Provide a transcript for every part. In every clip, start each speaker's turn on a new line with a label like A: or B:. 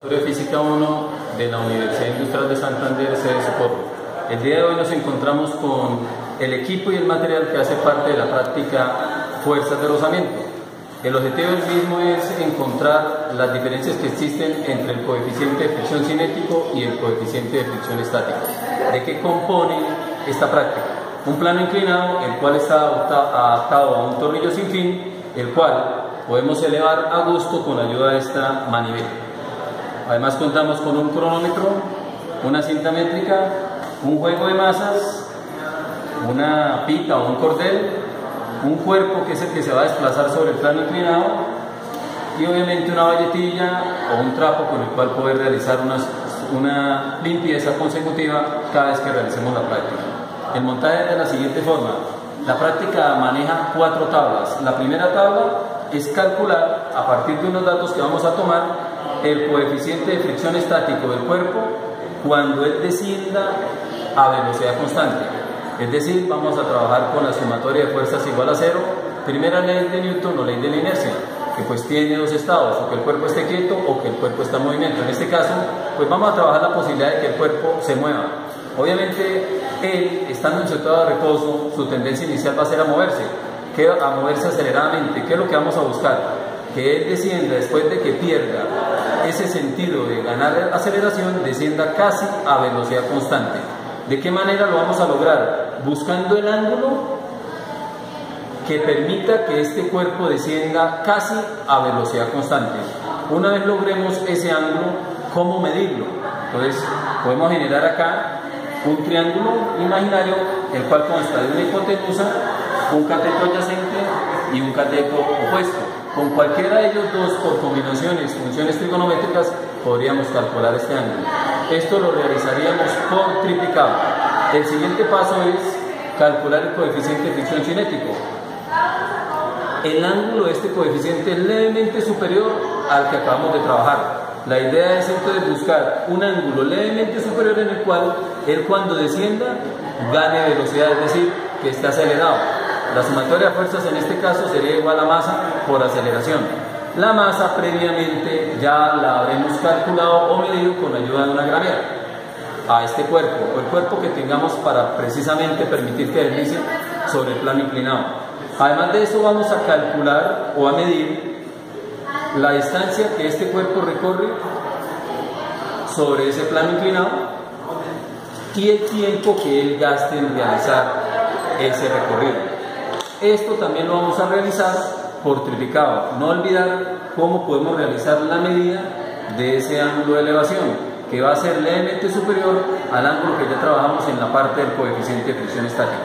A: De Física 1 de la Universidad Industrial de Santander, sede Socorro. El día de hoy nos encontramos con el equipo y el material que hace parte de la práctica Fuerzas de Rozamiento. El objetivo del mismo es encontrar las diferencias que existen entre el coeficiente de fricción cinético y el coeficiente de fricción estático. ¿De qué compone esta práctica? Un plano inclinado, el cual está adaptado a un tornillo sin fin, el cual podemos elevar a gusto con ayuda de esta manivela. Además contamos con un cronómetro, una cinta métrica, un juego de masas, una pita o un cordel, un cuerpo que es el que se va a desplazar sobre el plano inclinado y obviamente una valletilla o un trapo con el cual poder realizar una limpieza consecutiva cada vez que realicemos la práctica. El montaje es de la siguiente forma. La práctica maneja 4 tablas. La primera tabla es calcular a partir de unos datos que vamos a tomar el coeficiente de fricción estático del cuerpo cuando él descienda a velocidad constante. Es decir, vamos a trabajar con la sumatoria de fuerzas igual a 0, primera ley de Newton o ley de la inercia, que pues tiene 2 estados, o que el cuerpo esté quieto o que el cuerpo está en movimiento. En este caso, pues vamos a trabajar la posibilidad de que el cuerpo se mueva. Obviamente, él, estando en su estado de reposo, su tendencia inicial va a ser a moverse aceleradamente. ¿Qué es lo que vamos a buscar? Que él descienda después de que pierda ese sentido de ganar aceleración, descienda casi a velocidad constante. ¿De qué manera lo vamos a lograr? Buscando el ángulo que permita que este cuerpo descienda casi a velocidad constante. Una vez logremos ese ángulo, ¿cómo medirlo? Entonces podemos generar acá un triángulo imaginario, el cual consta de una hipotenusa, un cateto adyacente y un cateto opuesto. Con cualquiera de ellos dos, por combinaciones, funciones trigonométricas, podríamos calcular este ángulo. Esto lo realizaríamos por triplicado. El siguiente paso es calcular el coeficiente de fricción cinético. El ángulo de este coeficiente es levemente superior al que acabamos de trabajar. La idea es entonces buscar un ángulo levemente superior en el cual él, cuando descienda, gane velocidad, es decir, que esté acelerado. La sumatoria de fuerzas en este caso sería igual a masa por aceleración. La masa previamente ya la habremos calculado o medido con ayuda de una gramera a este cuerpo, o el cuerpo que tengamos para precisamente permitir que deslice sobre el plano inclinado. Además de eso, vamos a calcular o a medir la distancia que este cuerpo recorre sobre ese plano inclinado y el tiempo que él gaste en realizar ese recorrido. Esto también lo vamos a realizar por triplicado. No olvidar cómo podemos realizar la medida de ese ángulo de elevación, que va a ser levemente superior al ángulo que ya trabajamos en la parte del coeficiente de fricción estático.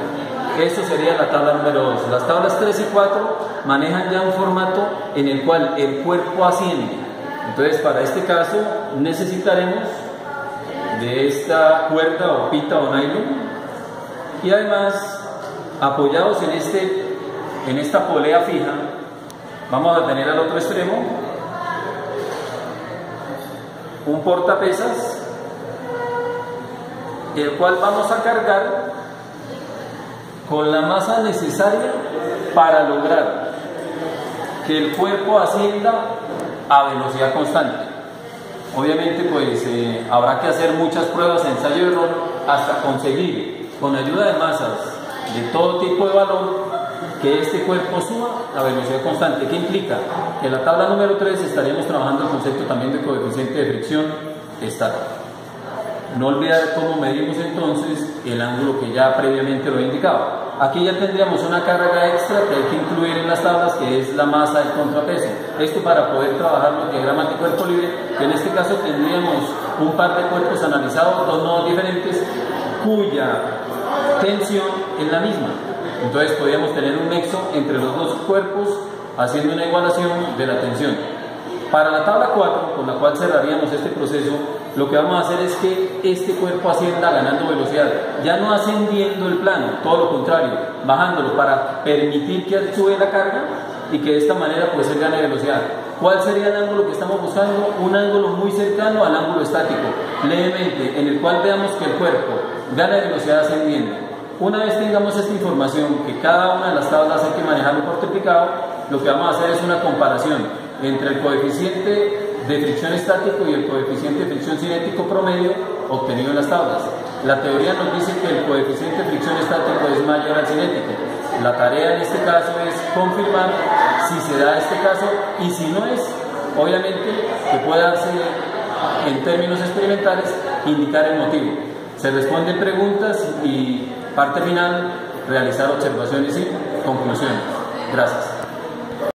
A: Eso sería la tabla número 2. Las tablas 3 y 4 manejan ya un formato en el cual el cuerpo asciende. Entonces, para este caso necesitaremos de esta cuerda o pita o nylon, y además, apoyados en esta polea fija, vamos a tener al otro extremo un portapesas, el cual vamos a cargar con la masa necesaria para lograr que el cuerpo ascienda a velocidad constante. Obviamente pues habrá que hacer muchas pruebas, ensayo y error, hasta conseguir, con ayuda de masas de todo tipo de valor, que este cuerpo suba a velocidad constante. ¿Qué implica? Que en la tabla número 3 estaríamos trabajando el concepto también de coeficiente de fricción estático. No olvidar cómo medimos entonces el ángulo que ya previamente lo he indicado. Aquí ya tendríamos una carga extra que hay que incluir en las tablas, que es la masa del contrapeso. Esto para poder trabajar los diagramas de cuerpo libre, que en este caso tendríamos un par de cuerpos analizados, 2 nodos diferentes, cuya tensión es la misma. Entonces podríamos tener un nexo entre los dos cuerpos haciendo una igualación de la tensión. Para la tabla 4, con la cual cerraríamos este proceso, lo que vamos a hacer es que este cuerpo ascienda ganando velocidad, ya no ascendiendo el plano, todo lo contrario, bajándolo para permitir que actúe la carga y que de esta manera pues él gane velocidad. ¿Cuál sería el ángulo que estamos buscando? Un ángulo muy cercano al ángulo estático, levemente, en el cual veamos que el cuerpo gana velocidad ascendiendo. Una vez tengamos esta información, que cada una de las tablas hay que manejarlo por triplicado, lo que vamos a hacer es una comparación entre el coeficiente de fricción estático y el coeficiente de fricción cinético promedio obtenido en las tablas. La teoría nos dice que el coeficiente de fricción estático es mayor al cinético. La tarea en este caso es confirmar si se da este caso, y si no es, obviamente que puede darse en términos experimentales, indicar el motivo. Se responden preguntas y parte final, realizar observaciones y conclusiones. Gracias.